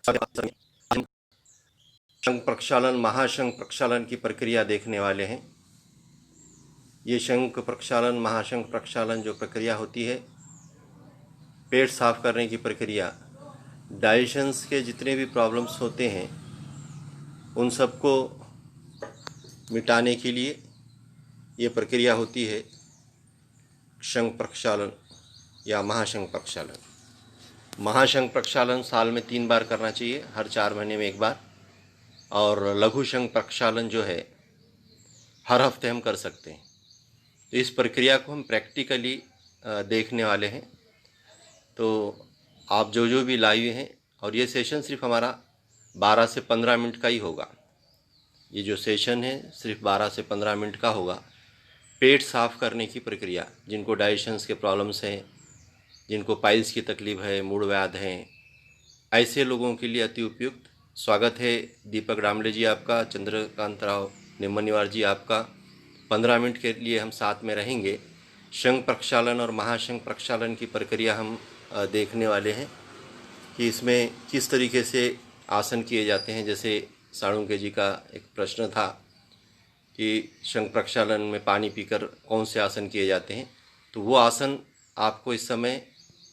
शंख प्रक्षालन, महाशंख प्रक्षालन की प्रक्रिया देखने वाले हैं। ये शंख प्रक्षालन, महाशंख प्रक्षालन जो प्रक्रिया होती है, पेट साफ करने की प्रक्रिया, डाइजेशंस के जितने भी प्रॉब्लम्स होते हैं उन सबको मिटाने के लिए ये प्रक्रिया होती है, शंख प्रक्षालन या महाशंख प्रक्षालन। महाशंख प्रक्षालन साल में 3 बार करना चाहिए, हर 4 महीने में 1 बार। और लघु शंख प्रक्षालन जो है हर हफ्ते हम कर सकते हैं। तो इस प्रक्रिया को हम प्रैक्टिकली देखने वाले हैं। तो आप जो भी लाइव हैं, और ये सेशन सिर्फ हमारा 12 से 15 मिनट का ही होगा। ये जो सेशन है सिर्फ 12 से 15 मिनट का होगा। पेट साफ करने की प्रक्रिया, जिनको डाइजेशंस के प्रॉब्लम्स हैं, जिनको पाइल्स की तकलीफ है, मूड व्याध हैं, ऐसे लोगों के लिए अति उपयुक्त। स्वागत है दीपक डामले जी आपका, चंद्रकांत राव निम्मनिवार जी आपका। 15 मिनट के लिए हम साथ में रहेंगे। शंख प्रक्षालन और महाशंख प्रक्षालन की प्रक्रिया हम देखने वाले हैं कि इसमें किस तरीके से आसन किए जाते हैं। जैसे साणुके जी का एक प्रश्न था कि शंख प्रक्षालन में पानी पीकर कौन से आसन किए जाते हैं, तो वो आसन आपको इस समय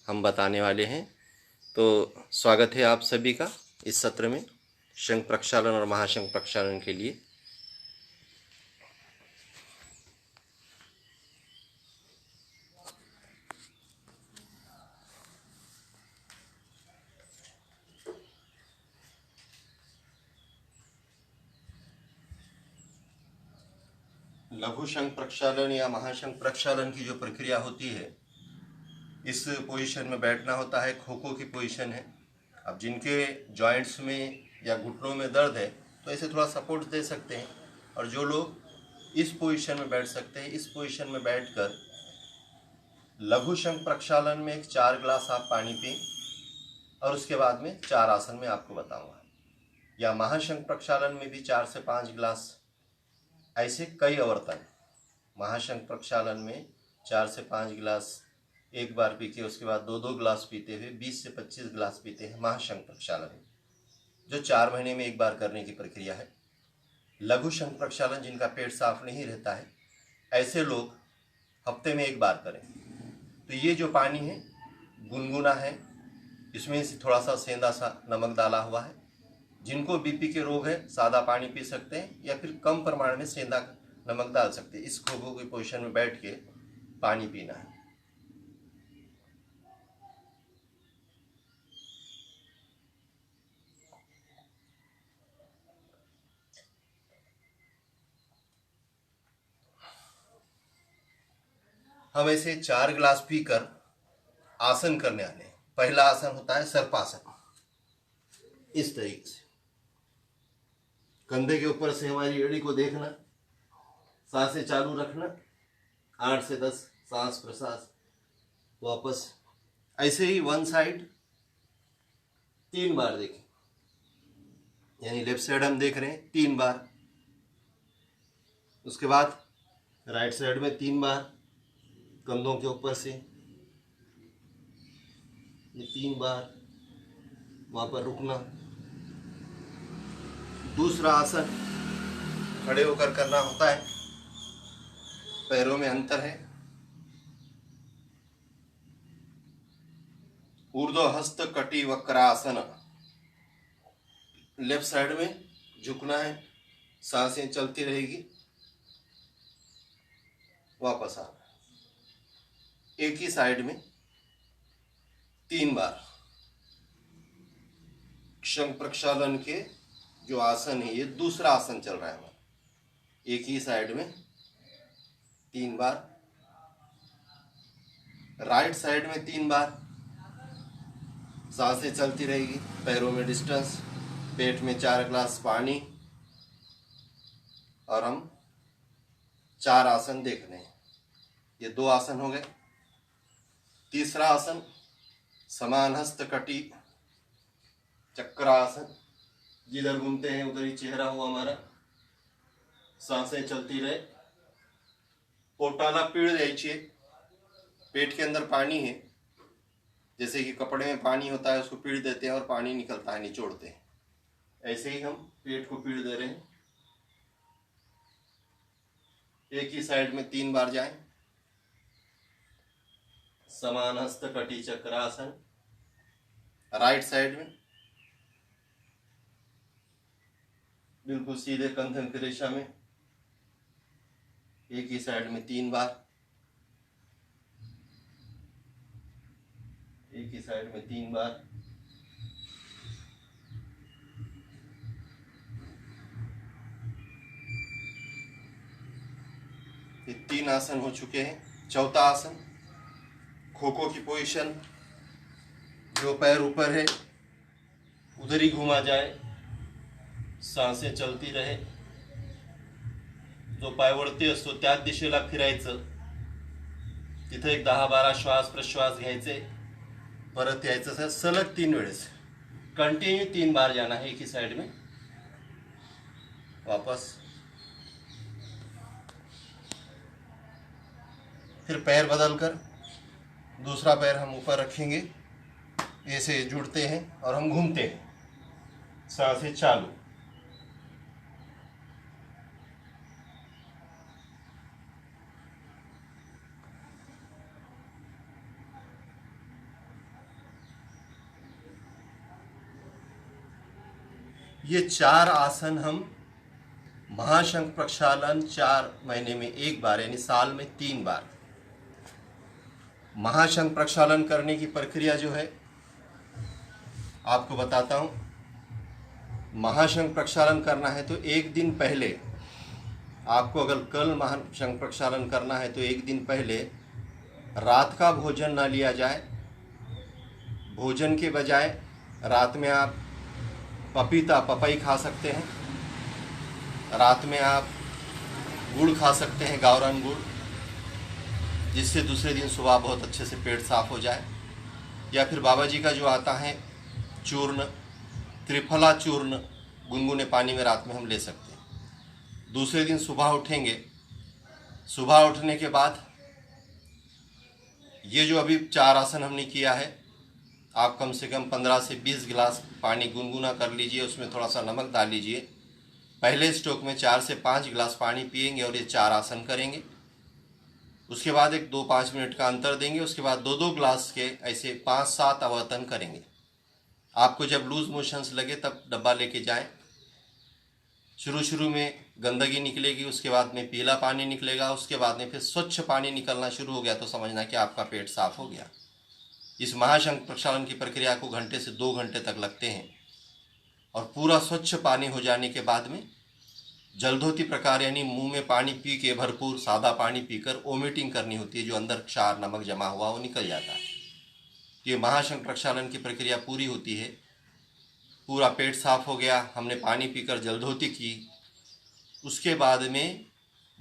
हम बताने वाले हैं। तो स्वागत है आप सभी का इस सत्र में शंख प्रक्षालन और महाशंख प्रक्षालन के लिए। लघु शंख प्रक्षालन या महाशंख प्रक्षालन की जो प्रक्रिया होती है, इस पोजीशन में बैठना होता है। खोखो की पोजीशन है। अब जिनके जॉइंट्स में या घुटनों में दर्द है तो ऐसे थोड़ा सपोर्ट दे सकते हैं, और जो लोग इस पोजीशन में बैठ सकते हैं, इस पोजीशन में बैठकर लघु शंख प्रक्षालन में एक 4 गिलास आप पानी पिए, और उसके बाद में 4 आसन में आपको बताऊंगा। या महाशंख प्रक्षालन में भी 4 से 5 गिलास, ऐसे कई आवर्तन। महाशंख प्रक्षालन में 4 से 5 गिलास एक बार पी के उसके बाद 2-2 गिलास पीते हुए 20 से 25 गिलास पीते हैं महाशंख प्रक्षालन, जो 4 महीने में 1 बार करने की प्रक्रिया है। लघु शंख प्रक्षालन जिनका पेट साफ नहीं रहता है, ऐसे लोग हफ्ते में 1 बार करें। तो ये जो पानी है गुनगुना है, इसमें से थोड़ा सा सेंधा सा नमक डाला हुआ है। जिनको बीपी के रोग है सादा पानी पी सकते हैं, या फिर कम प्रमाण में सेंधा नमक डाल सकते हैं। इस खोखो की पोजीशन में बैठ के पानी पीना है। हम ऐसे 4 गिलास पीकर आसन करने वाले हैं। पहला आसन होता है सर्पासन। इस तरीके से कंधे के ऊपर से हमारी एड़ी को देखना, सांसें चालू रखना, 8 से 10 सांस प्रश्वास, वापस ऐसे ही 1 साइड 3 बार देखें। यानी लेफ्ट साइड हम देख रहे हैं 3 बार, उसके बाद राइट साइड में 3 बार कंधों के ऊपर से, ये 3 बार, वहां पर रुकना। दूसरा आसन खड़े होकर करना होता है, पैरों में अंतर है। ऊर्ध्व हस्त कटी वक्रासन, लेफ्ट साइड में झुकना है, सांसें चलती रहेगी, वापस आना। एक ही साइड में 3 बार। शंख प्रक्षालन के जो आसन है, ये दूसरा आसन चल रहा है हमारा। एक ही साइड में 3 बार, राइट साइड में 3 बार, सांसें चलती रहेगी, पैरों में डिस्टेंस, पेट में 4 गिलास पानी, और हम 4 आसन देख रहे हैं। ये 2 आसन हो गए। तीसरा आसन समान हस्त कटी चक्रासन। जिधर घूमते हैं उधर ही चेहरा हुआ हमारा, सांसें चलती रहे, पोटाला पीळ द्यायची, पेट के अंदर पानी है, जैसे कि कपड़े में पानी होता है उसको पीड़ देते हैं और पानी निकलता है, निचोड़ते हैं, ऐसे ही हम पेट को पीड़ दे रहे हैं। एक ही साइड में 3 बार जाएं। समान हस्त कटी चक्रासन, राइट साइड में बिल्कुल सीधे कंधन की रेखा में एक ही साइड में 3 बार, एक ही साइड में 3 बार। ये 3 आसन हो चुके हैं। चौथा आसन खोखो की पोजीशन, जो पैर ऊपर है उधर ही घुमा जाए, सांसें चलती रहे, जो पाय वरती असतो त्याच दिशेला फिरायचं, तिथे एक 10-12 श्वास प्रश्वास घ्यायचे, परत यायचं, सलग 3 वेळेस कंटिन्यू 3 बार जाना है एक ही साइड में। वापस फिर पैर बदल कर दूसरा पैर हम ऊपर रखेंगे, ऐसे जुड़ते हैं और हम घूमते हैं, सांसें चालू। ये 4 आसन हम महाशंख प्रक्षालन 4 महीने में 1 बार यानी साल में 3 बार। महाशंख प्रक्षालन करने की प्रक्रिया जो है आपको बताता हूँ। महाशंख प्रक्षालन करना है तो एक दिन पहले आपको, अगर कल महाशंख प्रक्षालन करना है तो एक दिन पहले रात का भोजन ना लिया जाए। भोजन के बजाय रात में आप पपई खा सकते हैं, रात में आप गुड़ खा सकते हैं, गावरान गुड़, जिससे दूसरे दिन सुबह बहुत अच्छे से पेट साफ हो जाए। या फिर बाबा जी का जो आता है चूर्ण, त्रिफला चूर्ण, गुनगुने पानी में रात में हम ले सकते हैं। दूसरे दिन सुबह उठेंगे, सुबह उठने के बाद ये जो अभी 4 आसन हमने किया है, आप कम से कम 15 से 20 गिलास पानी गुनगुना कर लीजिए, उसमें थोड़ा सा नमक डाल लीजिए। पहले स्ट्रोक में 4 से 5 गिलास पानी पिएंगे और ये 4 आसन करेंगे। उसके बाद एक 2-5 मिनट का अंतर देंगे, उसके बाद 2-2 गिलास के ऐसे 5-7 अवर्तन करेंगे। आपको जब लूज मोशंस लगे तब डब्बा लेके जाएं। शुरू में गंदगी निकलेगी, उसके बाद में पीला पानी निकलेगा, उसके बाद में फिर स्वच्छ पानी निकलना शुरू हो गया तो समझना कि आपका पेट साफ हो गया। इस महाशंख प्रक्षालन की प्रक्रिया को घंटे से 2 घंटे तक लगते हैं और पूरा स्वच्छ पानी हो जाने के बाद में जलधोती प्रकार यानी मुंह में पानी पी के भरपूर सादा पानी पीकर वोमिटिंग करनी होती है, जो अंदर क्षार नमक जमा हुआ वो निकल जाता है। ये महाशंख प्रक्षालन की प्रक्रिया पूरी होती है, पूरा पेट साफ हो गया, हमने पानी पीकर जलधोती की, उसके बाद में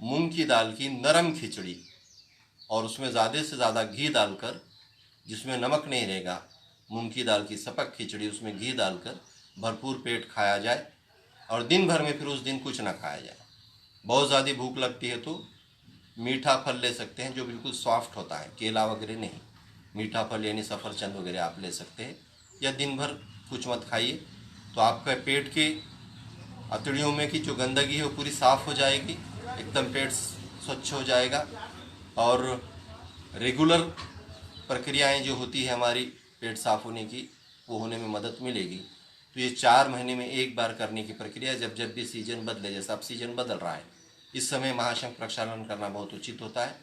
मूंग की दाल की नरम खिचड़ी और उसमें ज़्यादा से ज़्यादा घी डालकर, जिसमें नमक नहीं रहेगा, मूंग की दाल की सपक खिचड़ी, उसमें घी डालकर भरपूर पेट खाया जाए और दिन भर में फिर उस दिन कुछ ना खाया जाए। बहुत ज़्यादा भूख लगती है तो मीठा फल ले सकते हैं जो बिल्कुल सॉफ्ट होता है, केला वगैरह नहीं, मीठा फल यानी सफ़रचंद वगैरह आप ले सकते हैं। या दिन भर कुछ मत खाइए तो आपका पेट के अतड़ियों में की जो गंदगी है वो पूरी साफ़ हो जाएगी, एकदम पेट स्वच्छ हो जाएगा और रेगुलर प्रक्रियाएं जो होती है हमारी पेट साफ होने की वो होने में मदद मिलेगी। तो ये 4 महीने में 1 बार करने की प्रक्रिया, जब जब भी सीजन बदले, जैसा अब सीजन बदल रहा है इस समय महाशंख प्रक्षालन करना बहुत उचित होता है।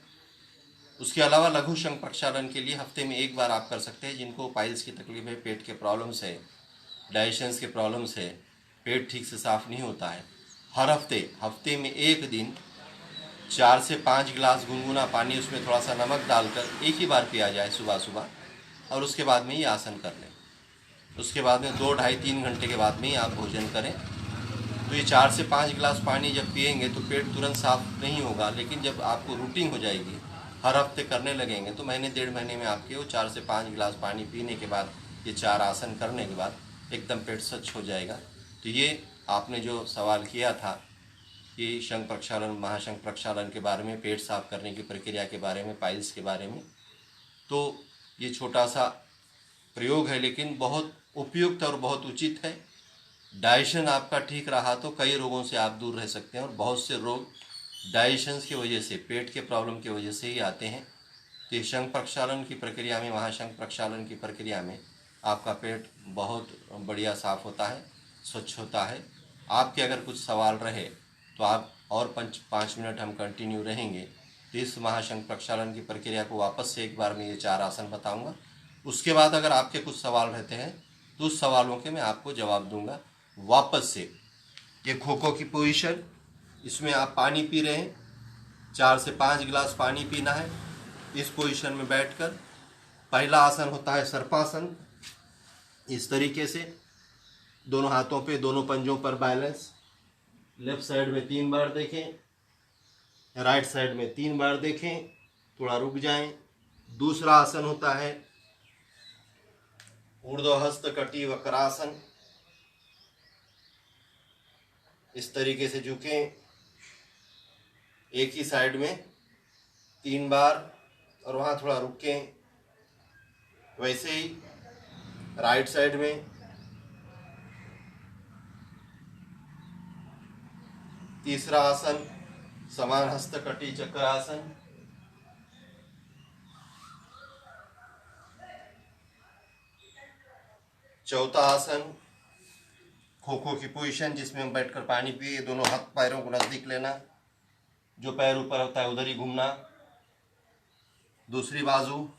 उसके अलावा लघु शंख प्रक्षालन के लिए हफ्ते में 1 बार आप कर सकते हैं। जिनको पाइल्स की तकलीफ है, पेट के प्रॉब्लम्स है, डाइजेशंस के प्रॉब्लम्स है, पेट ठीक से साफ़ नहीं होता है, हर हफ्ते में 1 दिन 4 से 5 गिलास गुनगुना पानी, उसमें थोड़ा सा नमक डालकर एक ही बार पिया जाए सुबह सुबह, और उसके बाद में ये आसन कर लें। उसके बाद में 2, ढाई, 3 घंटे के बाद में ही आप भोजन करें। तो ये 4 से 5 गिलास पानी जब पिएंगे तो पेट तुरंत साफ नहीं होगा, लेकिन जब आपको रूटीन हो जाएगी, हर हफ्ते करने लगेंगे तो महीने 1.5 महीने में आपके वो 4 से 5 गिलास पानी पीने के बाद, ये 4 आसन करने के बाद एकदम पेट स्वच्छ हो जाएगा। तो ये आपने जो सवाल किया था कि शंख प्रक्षालन, महाशंख प्रक्षालन के बारे में, पेट साफ करने की प्रक्रिया के बारे में, पाइल्स के बारे में, तो ये छोटा सा प्रयोग है, लेकिन बहुत उपयुक्त और बहुत उचित है। डाइजेशन आपका ठीक रहा तो कई रोगों से आप दूर रह सकते हैं, और बहुत से रोग डाइजेशन की वजह से, पेट के प्रॉब्लम की वजह से ही आते हैं। तो ये शंख प्रक्षालन की प्रक्रिया में, महाशंख प्रक्षालन की प्रक्रिया में आपका पेट बहुत बढ़िया साफ होता है, स्वच्छ होता है। आपके अगर कुछ सवाल रहे तो आप और 5 मिनट हम कंटिन्यू रहेंगे। तो इस महाशंख प्रक्षालन की प्रक्रिया को वापस से एक बार मैं ये 4 आसन बताऊंगा। उसके बाद अगर आपके कुछ सवाल रहते हैं तो उस सवालों के मैं आपको जवाब दूंगा वापस से। ये खो की पोजीशन, इसमें आप पानी पी रहे हैं, 4 से 5 गिलास पानी पीना है। इस पोजीशन में बैठकर पहला आसन होता है सर्पासन। इस तरीके से दोनों हाथों पे, दोनों पंजों पर बैलेंस। लेफ्ट साइड में 3 बार देखें, राइट साइड में 3 बार देखें, थोड़ा रुक जाएं। दूसरा आसन होता है ऊर्ध्वहस्त कटी वक्रासन। इस तरीके से झुकें, एक ही साइड में 3 बार, और वहाँ थोड़ा रुकें। वैसे ही राइट साइड में तीसरा आसन समान हस्त कटी चक्रासन। चौथा आसन खो की पोजीशन, जिसमें हम बैठकर पानी पिए, दोनों हाथ पैरों को नजदीक लेना, जो पैर ऊपर होता है उधर ही घूमना। दूसरी बाजू।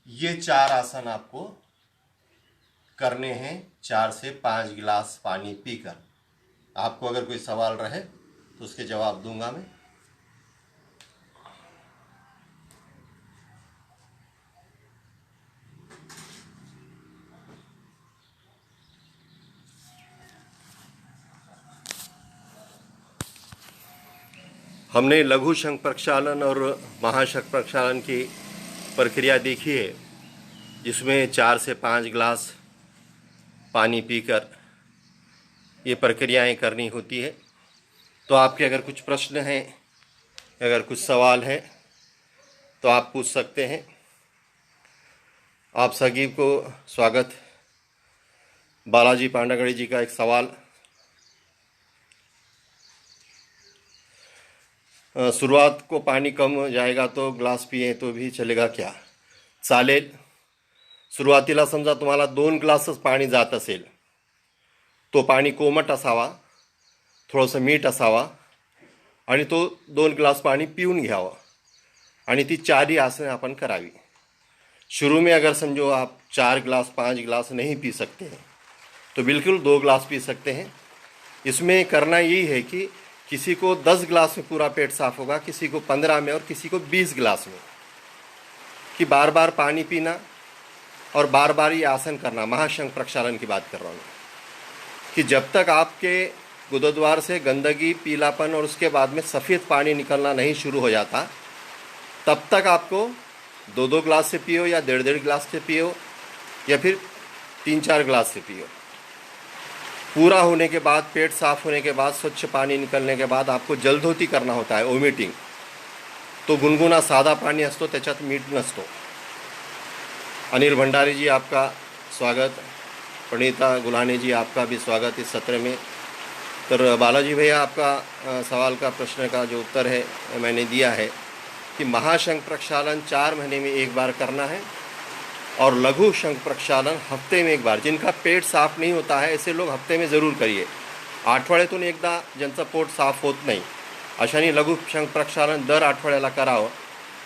ये 4 आसन आपको करने हैं 4 से 5 गिलास पानी पीकर। आपको अगर कोई सवाल रहे तो उसके जवाब दूंगा मैं। हमने लघु शंख प्रक्षालन और महाशंख प्रक्षालन की प्रक्रिया देखी है, जिसमें 4 से 5 गिलास पानी पीकर ये प्रक्रियाएं करनी होती है। तो आपके अगर कुछ प्रश्न हैं, अगर कुछ सवाल हैं तो आप पूछ सकते हैं। आप सभी को स्वागत। बालाजी पांडागढ़ी जी का एक सवाल, शुरुआत को पानी कम जाएगा तो ग्लास पिए तो भी चलेगा क्या? चालेल. सुरुवातीला समजा तुम्हाला 2 ग्लासच पाणी जात असेल, तो पाणी कोमट असावा, थोडंसं मीठ असावा आणि तो 2 ग्लास पानी पिऊन घ्यावा आणि ती 4 आसने अपन करावी। शुरू में अगर समझो आप 4 ग्लास 5 ग्लास नहीं पी सकते हैं तो बिल्कुल 2 ग्लास पी सकते हैं। इसमें करना यही है कि किसी को 10 ग्लास में पूरा पेट साफ होगा, किसी को 15 में और किसी को 20 ग्लास में, कि बार बार पानी पीना और बार बार ये आसन करना। महाशंख प्रक्षालन की बात कर रहा हूँ कि जब तक आपके गुदद्वार से गंदगी, पीलापन और उसके बाद में सफ़ेद पानी निकलना नहीं शुरू हो जाता, तब तक आपको 2-2 ग्लास से पियो या 1.5 ग्लास से पियो या फिर 3-4 ग्लास से पियो। पूरा होने के बाद, पेट साफ होने के बाद, स्वच्छ पानी निकलने के बाद आपको जलधोती करना होता है, ओमिटिंग। तो गुनगुना साधा पानी असतो, त्याच्यात मीठ नसतो। अनिल भंडारी जी आपका स्वागत, प्रणीता गुलाने जी आपका भी स्वागत इस सत्र में। तो बालाजी भैया, आपका सवाल का प्रश्न का जो उत्तर है मैंने दिया है कि महाशंख प्रक्षालन 4 महीने में 1 बार करना है और लघु शंख प्रक्षालन हफ्ते में 1 बार। जिनका पेट साफ नहीं होता है ऐसे लोग हफ्ते में ज़रूर करिए। आठवड्यातून एकदा ज्यांचं पोट साफ होत नाही अशांनी लघु शंख प्रक्षालन दर आठवड्याला करावं,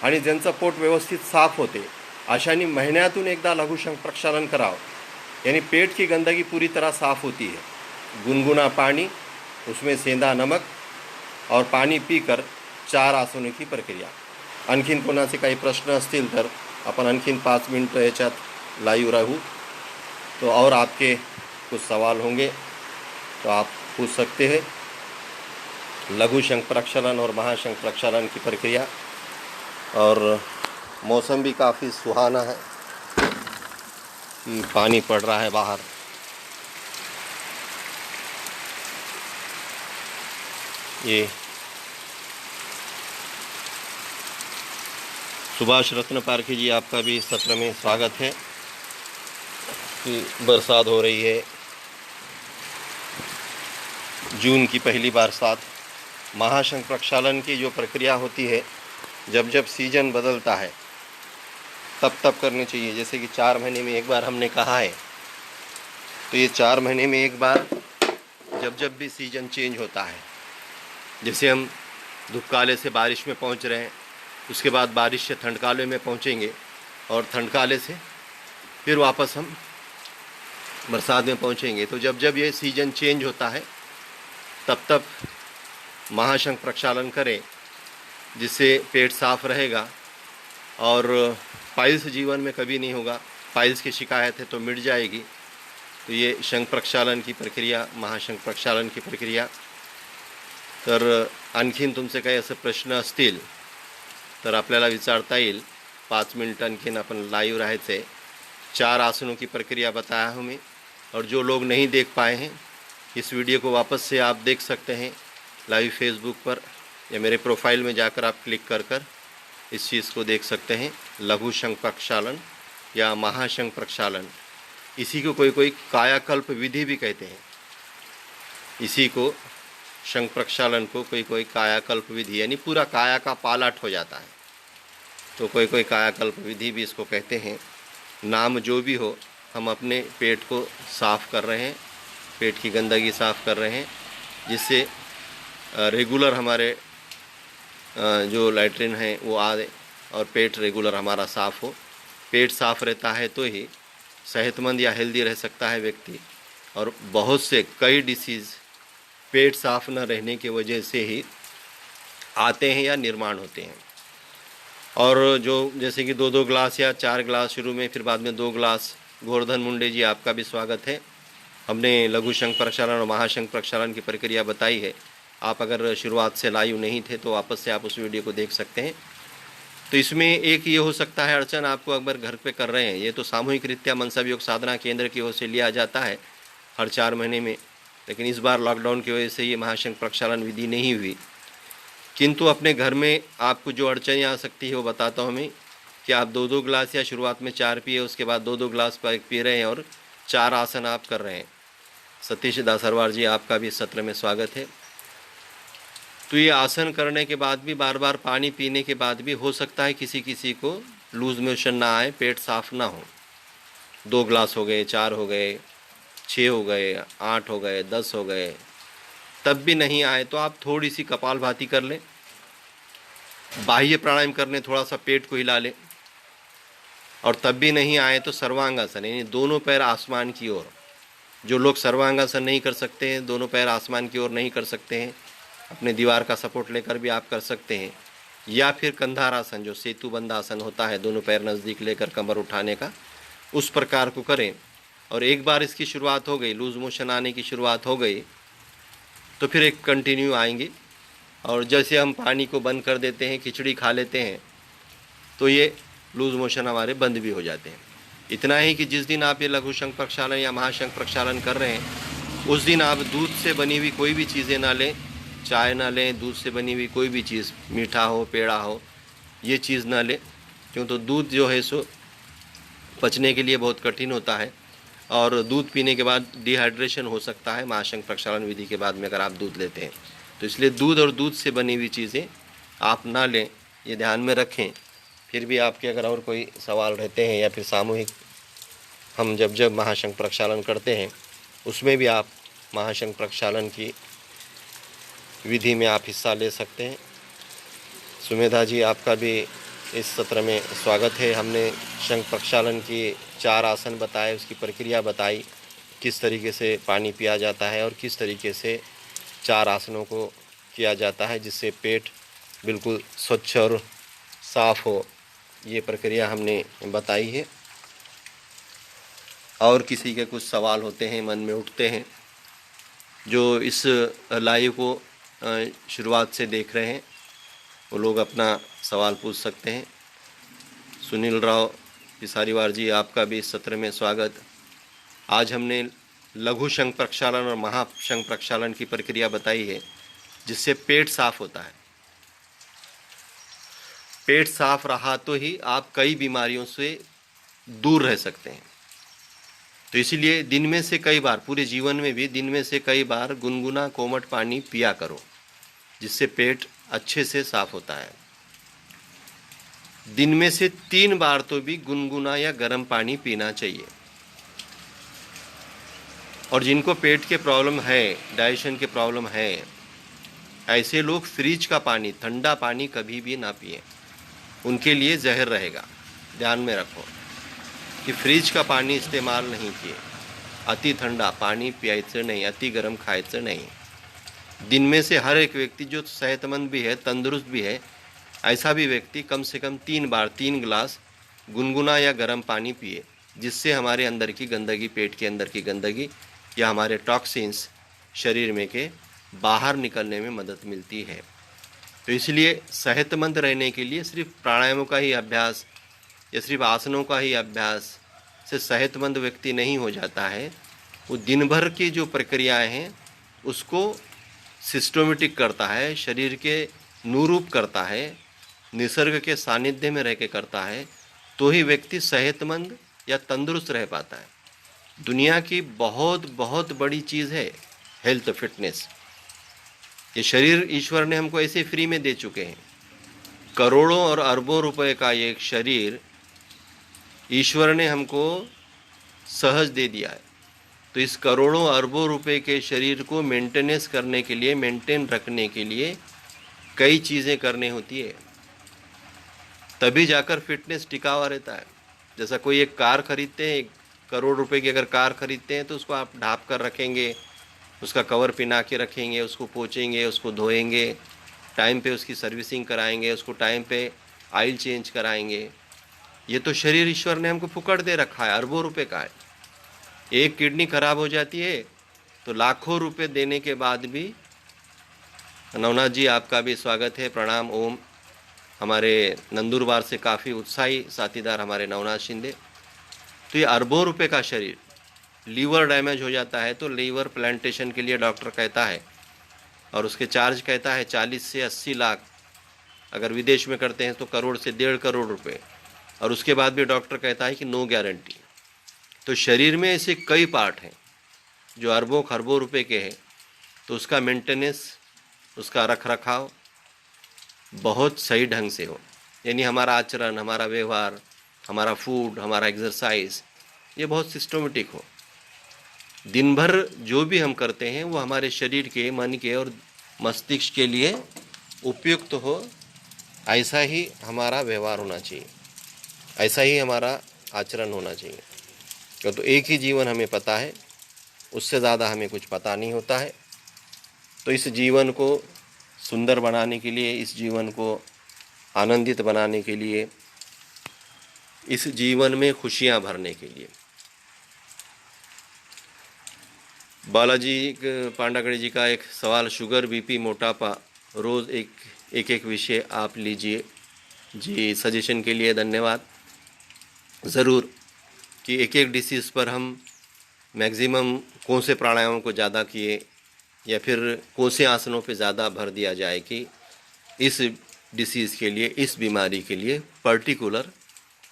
आणि ज्यांचं पोट व्यवस्थित साफ होते अशांनी महीन्यातून एकदा लघु शंख प्रक्षालन करावं। यानी पेट की गंदगी पूरी तरह साफ होती है। गुनगुना पानी, उसमें सेंधा नमक और पानी पीकर 4 आसनों की प्रक्रिया। आणखीन कोणाचे काही प्रश्न असतील तर अपन आणखीन 5 मिनट याच्यात लाइव रहूँ, तो और आपके कुछ सवाल होंगे तो आप पूछ सकते हैं। लघु शंख प्रक्षालन और महाशंख प्रक्षालन की प्रक्रिया। और मौसम भी काफ़ी सुहाना है, पानी पड़ रहा है बाहर। ये सुभाष रत्न पारखी जी, आपका भी इस सत्र में स्वागत है। कि बरसात हो रही है, जून की पहली बरसात। महाशंख प्रक्षालन की जो प्रक्रिया होती है, जब जब सीजन बदलता है तब तब करनी चाहिए। जैसे कि 4 महीने में एक बार हमने कहा है, तो ये 4 महीने में एक बार जब जब भी सीजन चेंज होता है, जैसे हम धूपकाले से बारिश में पहुंच रहे हैं, उसके बाद बारिश से ठंडकाले में पहुंचेंगे, और ठंडकाले से फिर वापस हम बरसात में पहुंचेंगे। तो जब जब ये सीजन चेंज होता है तब तब महाशंख प्रक्षालन करें, जिससे पेट साफ रहेगा और पाइल्स जीवन में कभी नहीं होगा। पाइल्स की शिकायत है तो मिट जाएगी। तो ये शंख प्रक्षालन की प्रक्रिया, महाशंख प्रक्षालन की प्रक्रिया। तर आणखीन तुमचे काही असे प्रश्न असतील तर आपल्याला विचारता येईल। 5 मिनट आणखीन अपन लाइव राहायचे। 4 आसनों की प्रक्रिया बताया हूँ मैं, और जो लोग नहीं देख पाए हैं, इस वीडियो को वापस से आप देख सकते हैं लाइव फेसबुक पर, या मेरे प्रोफाइल में जाकर आप क्लिक कर कर इस चीज़ को देख सकते हैं। लघु शंख प्रक्षालन या महाशंख प्रक्षालन, इसी को कोई कोई कायाकल्प विधि भी कहते हैं। इसी को शंख प्रक्षालन को कोई कोई कायाकल्प विधि, यानी पूरा काया का पालाट हो जाता है, तो कोई कोई कायाकल्प विधि भी इसको कहते हैं। नाम जो भी हो, हम अपने पेट को साफ़ कर रहे हैं, पेट की गंदगी साफ़ कर रहे हैं, जिससे रेगुलर हमारे जो लैट्रिन है वो आए और पेट रेगुलर हमारा साफ़ हो। पेट साफ़ रहता है तो ही सेहतमंद या हेल्दी रह सकता है व्यक्ति। और बहुत से कई डिसीज़ पेट साफ़ न रहने की वजह से ही आते हैं या निर्माण होते हैं। और जो जैसे कि 2-2 ग्लास या 4 ग्लास शुरू में, फिर बाद में 2 ग्लास। गोवर्धन मुंडे जी, आपका भी स्वागत है। हमने लघु शंख प्रक्षालन और महाशंख प्रक्षालन की प्रक्रिया बताई है। आप अगर शुरुआत से लाइव नहीं थे तो वापस से आप उस वीडियो को देख सकते हैं। तो इसमें एक ये हो सकता है अड़चन, आपको अगर घर पे कर रहे हैं, ये तो सामूहिक रीत्या मनसब योग साधना केंद्र की ओर से लिया जाता है हर 4 महीने में, लेकिन इस बार लॉकडाउन की वजह से ये महाशंख प्रक्षालन विधि नहीं हुई। किंतु अपने घर में आपको जो अड़चन आ सकती है वो बताता हूँ मैं, कि आप 2-2 ग्लास या शुरुआत में 4 पिए, उसके बाद 2-2 ग्लास पी रहे हैं और 4 आसन आप कर रहे हैं। सतीश दासरवार जी, आपका भी इस सत्र में स्वागत है। तो ये आसन करने के बाद भी, बार बार पानी पीने के बाद भी हो सकता है किसी किसी को लूज मोशन ना आए, पेट साफ ना हो। 2 ग्लास हो गए, 4 हो गए, 6 हो गए, 8 हो गए, 10 हो गए, तब भी नहीं आए तो आप थोड़ी सी कपालभाति कर लें, बाह्य प्राणायाम करने, थोड़ा सा पेट को हिला लें, और तब भी नहीं आए तो सर्वांगासन, यानी दोनों पैर आसमान की ओर। जो लोग सर्वांगासन नहीं कर सकते हैं, दोनों पैर आसमान की ओर नहीं कर सकते हैं, अपने दीवार का सपोर्ट लेकर भी आप कर सकते हैं। या फिर कंधारासन, जो सेतुबंध आसन होता है, दोनों पैर नज़दीक लेकर कमर उठाने का, उस प्रकार को करें। और एक बार इसकी शुरुआत हो गई, लूज मोशन आने की शुरुआत हो गई, तो फिर एक कंटिन्यू आएंगे। और जैसे हम पानी को बंद कर देते हैं, खिचड़ी खा लेते हैं, तो ये लूज मोशन हमारे बंद भी हो जाते हैं। इतना ही कि जिस दिन आप ये लघु शंख प्रक्षालन या महाशंख प्रक्षालन कर रहे हैं, उस दिन आप दूध से बनी हुई कोई भी चीज़ें ना लें, चाय ना लें, दूध से बनी हुई कोई भी चीज़, मीठा हो, पेड़ा हो, ये चीज़ ना लें, क्यों तो दूध जो है सो पचने के लिए बहुत कठिन होता है, और दूध पीने के बाद डिहाइड्रेशन हो सकता है महाशंख प्रक्षालन विधि के बाद में अगर आप दूध लेते हैं। तो इसलिए दूध और दूध से बनी हुई चीज़ें आप ना लें, ये ध्यान में रखें। फिर भी आपके अगर और कोई सवाल रहते हैं, या फिर सामूहिक हम जब जब महाशंख प्रक्षालन करते हैं उसमें भी आप महाशंख प्रक्षालन की विधि में आप हिस्सा ले सकते हैं। सुमेधा जी, आपका भी इस सत्र में स्वागत है। हमने शंख प्रक्षालन की 4 आसन बताए, उसकी प्रक्रिया बताई, किस तरीके से पानी पिया जाता है और किस तरीके से 4 आसनों को किया जाता है जिससे पेट बिल्कुल स्वच्छ और साफ हो। ये प्रक्रिया हमने बताई है। और किसी के कुछ सवाल होते हैं, मन में उठते हैं, जो इस लाइव को शुरुआत से देख रहे हैं, वो लोग अपना सवाल पूछ सकते हैं। सुनील राव पिसारीवार जी, आपका भी इस सत्र में स्वागत। आज हमने लघु शंख प्रक्षालन और महाशंख प्रक्षालन की प्रक्रिया बताई है, जिससे पेट साफ होता है। पेट साफ रहा तो ही आप कई बीमारियों से दूर रह सकते हैं। तो इसीलिए दिन में से कई बार, पूरे जीवन में भी दिन में से कई बार गुनगुना कोमट पानी पिया करो, जिससे पेट अच्छे से साफ होता है। दिन में से 3 बार तो भी गुनगुना या गर्म पानी पीना चाहिए। और जिनको पेट के प्रॉब्लम है, डाइजेशन के प्रॉब्लम है, ऐसे लोग फ्रिज का पानी, ठंडा पानी कभी भी ना पिएं, उनके लिए जहर रहेगा। ध्यान में रखो कि फ्रिज का पानी इस्तेमाल नहीं किए, अति थंडा पानी पियायचं नहीं, अति गरम खायचं नहीं। दिन में से हर एक व्यक्ति जो सेहतमंद भी है, तंदुरुस्त भी है, ऐसा भी व्यक्ति कम से कम 3 बार 3 गिलास गुनगुना या गर्म पानी पिए, जिससे हमारे अंदर की गंदगी, पेट के अंदर की गंदगी या हमारे टॉक्सिन्स शरीर में के बाहर निकलने में मदद मिलती है। तो इसलिए सेहतमंद रहने के लिए सिर्फ प्राणायामों का ही अभ्यास या सिर्फ आसनों का ही अभ्यास से सेहतमंद व्यक्ति नहीं हो जाता है। वो दिन भर की जो प्रक्रियाएं हैं उसको सिस्टमेटिक करता है, शरीर के अनुरूप करता है, निसर्ग के सानिध्य में रह के करता है, तो ही व्यक्ति सेहतमंद या तंदुरुस्त रह पाता है। दुनिया की बहुत बहुत बड़ी चीज़ है हेल्थ, फिटनेस। ये शरीर ईश्वर ने हमको ऐसे फ्री में दे चुके हैं। करोड़ों और अरबों रुपए का ये एक शरीर ईश्वर ने हमको सहज दे दिया है। तो इस करोड़ों अरबों रुपए के शरीर को मेंटेनेंस करने के लिए, मेंटेन रखने के लिए कई चीज़ें करनी होती है, तभी जाकर फिटनेस टिका हुआ रहता है। जैसा कोई एक कार खरीदते हैं, 1 करोड़ रुपए की अगर कार खरीदते हैं तो उसको आप ढाँप कर रखेंगे, उसका कवर पिना के रखेंगे, उसको पोंछेंगे, उसको धोएंगे, टाइम पे उसकी सर्विसिंग कराएंगे, उसको टाइम पे ऑयल चेंज कराएंगे। ये तो शरीर ईश्वर ने हमको फुकट दे रखा है, अरबों रुपए का है। एक किडनी खराब हो जाती है तो लाखों रुपए देने के बाद भी। नवनाथ जी, आपका भी स्वागत है, प्रणाम, ओम। हमारे नंदुरबार से काफ़ी उत्साही साथीदार हमारे नवनाथ शिंदे। तो ये अरबों रुपए का शरीर, लीवर डैमेज हो जाता है तो लीवर प्लांटेशन के लिए डॉक्टर कहता है, और उसके चार्ज कहता है 40 से 80 लाख, अगर विदेश में करते हैं तो करोड़ से 1.5 करोड़ रुपए, और उसके बाद भी डॉक्टर कहता है कि नो गारंटी। तो शरीर में ऐसे कई पार्ट हैं जो अरबों खरबों रुपए के हैं, तो उसका मेंटेनेंस, उसका रख रखाव बहुत सही ढंग से हो, यानी हमारा आचरण, हमारा व्यवहार, हमारा फूड, हमारा एक्सरसाइज, ये बहुत सिस्टमेटिक हो। दिन भर जो भी हम करते हैं वो हमारे शरीर के, मन के और मस्तिष्क के लिए उपयुक्त हो, ऐसा ही हमारा व्यवहार होना चाहिए, ऐसा ही हमारा आचरण होना चाहिए। क्यों तो एक ही जीवन हमें पता है, उससे ज़्यादा हमें कुछ पता नहीं होता है। तो इस जीवन को सुंदर बनाने के लिए, इस जीवन को आनंदित बनाने के लिए, इस जीवन में खुशियाँ भरने के लिए, बालाजी पांडागढ़ी जी का एक सवाल, शुगर, बीपी, मोटापा, रोज़ एक विषय आप लीजिए। जी, सजेशन के लिए धन्यवाद। ज़रूर कि एक डिसीज़ पर हम मैक्सिमम कौन से प्राणायामों को ज़्यादा किए या फिर कौन से आसनों पे ज़्यादा भर दिया जाए कि इस डिसीज़ के लिए, इस बीमारी के लिए पर्टिकुलर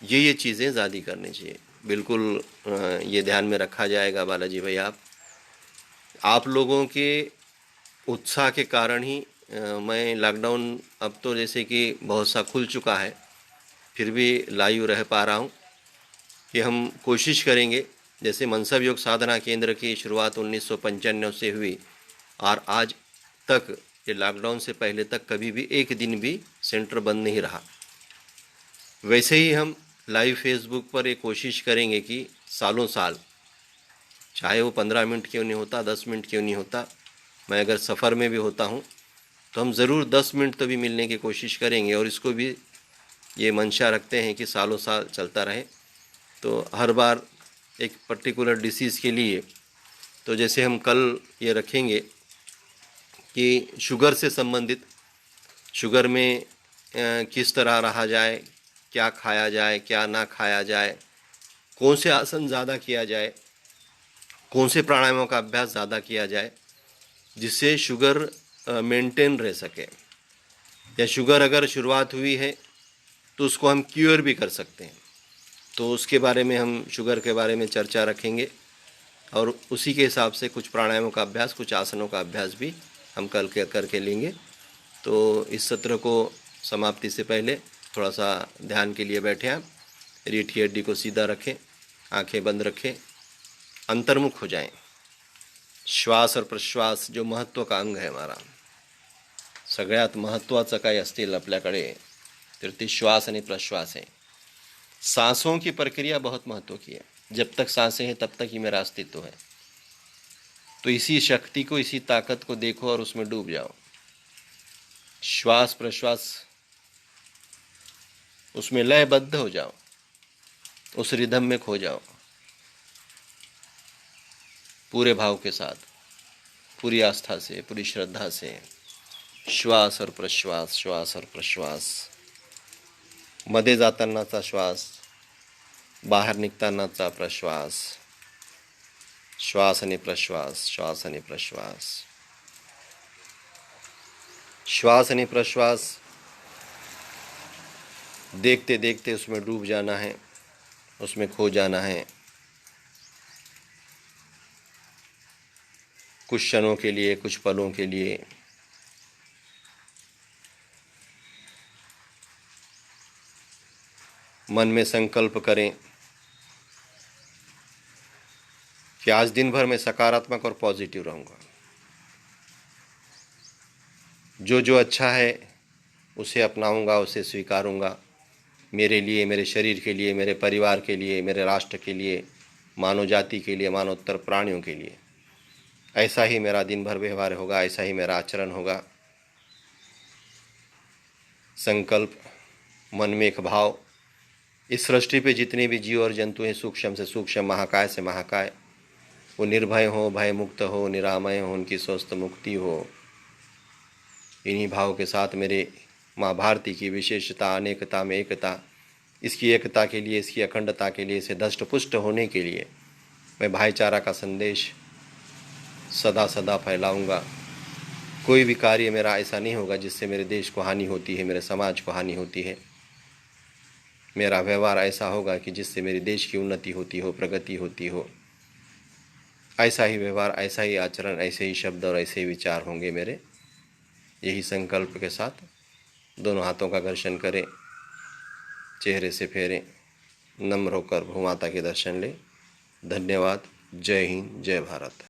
ये चीज़ें ज़्यादा करनी चाहिए। बिल्कुल ये ध्यान में रखा जाएगा बालाजी भाई। आप लोगों के उत्साह के कारण ही मैं लॉकडाउन, अब तो जैसे कि बहुत सा खुल चुका है, फिर भी लाइव रह पा रहा हूँ, कि हम कोशिश करेंगे। जैसे मनसब योग साधना केंद्र की शुरुआत 1995 से हुई और आज तक, ये लॉकडाउन से पहले तक कभी भी एक दिन भी सेंटर बंद नहीं रहा। वैसे ही हम लाइव फेसबुक पर ये कोशिश करेंगे कि सालों साल, चाहे वो 15 मिनट क्यों नहीं होता, 10 मिनट क्यों नहीं होता, मैं अगर सफ़र में भी होता हूँ तो हम ज़रूर 10 मिनट तो भी मिलने की कोशिश करेंगे, और इसको भी ये मंशा रखते हैं कि सालों साल चलता रहे। तो हर बार एक पर्टिकुलर डिसीज़ के लिए, तो जैसे हम कल ये रखेंगे कि शुगर से संबंधित, शुगर में किस तरह रहा जाए, क्या खाया जाए, क्या ना खाया जाए, कौन से आसन ज़्यादा किया जाए, कौन से प्राणायामों का अभ्यास ज़्यादा किया जाए, जिससे शुगर मेंटेन रह सके। या शुगर अगर शुरुआत हुई है तो उसको हम क्योर भी कर सकते हैं। तो उसके बारे में हम शुगर के बारे में चर्चा रखेंगे और उसी के हिसाब से कुछ प्राणायामों का अभ्यास, कुछ आसनों का अभ्यास भी हम कल के करके लेंगे। तो इस सत्र को समाप्ति से पहले थोड़ा सा ध्यान के लिए बैठे आप। रीढ़ की हड्डी को सीधा रखें, आंखें बंद रखें, अंतर्मुख हो जाएं। श्वास और प्रश्वास जो महत्व का अंग है हमारा, सगळ्यात महत्त्वाचं काही असतील आपल्याकडे तर ते श्वास आणि प्रश्वास है। सांसों की प्रक्रिया बहुत महत्व की है। जब तक सांसें हैं तब तक ही मेरा अस्तित्व है। तो इसी शक्ति को, इसी ताकत को देखो और उसमें डूब जाओ। श्वास प्रश्वास, उसमें लयबद्ध हो जाओ, उस रिदम में खो जाओ, पूरे भाव के साथ, पूरी आस्था से, पूरी श्रद्धा से। श्वास और प्रश्वास, श्वास और प्रश्वास, मध्ये जातानाचा श्वास, बाहेर निघतानाचा प्रश्वास, श्वास आणि प्रश्वास, श्वास आणि प्रश्वास, श्वास आणि प्रश्वास। देखते देखते उसमें डूब जाना है, उसमें खो जाना है। कुछ क्षणों के लिए, कुछ पलों के लिए मन में संकल्प करें कि आज दिन भर मैं सकारात्मक और पॉजिटिव रहूँगा। जो जो अच्छा है उसे अपनाऊंगा, उसे स्वीकारूंगा। मेरे लिए, मेरे शरीर के लिए, मेरे परिवार के लिए, मेरे राष्ट्र के लिए, मानव जाति के लिए, मानवोत्तर प्राणियों के लिए। ऐसा ही मेरा दिन भर व्यवहार होगा, ऐसा ही मेरा आचरण होगा। संकल्प, मन में एक भाव। इस सृष्टि पे जितने भी जीव और जंतु हैं, सूक्ष्म से सूक्ष्म, महाकाय से महाकाय, वो निर्भय हो, भय मुक्त हो, निरामय हो, उनकी स्वस्थ मुक्ति हो। इन्हीं भाव के साथ मेरे माँ भारती की विशेषता, अनेकता में एकता, इसकी एकता के लिए, इसकी अखंडता के लिए, इसे दष्ट पुष्ट होने के लिए मैं भाईचारा का संदेश सदा सदा फैलाऊंगा। कोई भी कार्य मेरा ऐसा नहीं होगा जिससे मेरे देश को हानि होती है, मेरे समाज को हानि होती है। मेरा व्यवहार ऐसा होगा कि जिससे मेरे देश की उन्नति होती हो, प्रगति होती हो। ऐसा ही व्यवहार, ऐसा ही आचरण, ऐसे ही शब्द और ऐसे ही विचार होंगे मेरे। यही संकल्प के साथ दोनों हाथों का घर्षण करें, चेहरे से फेरें, नम्र होकर भूमाता के दर्शन लें। धन्यवाद। जय हिंद, जय भारत।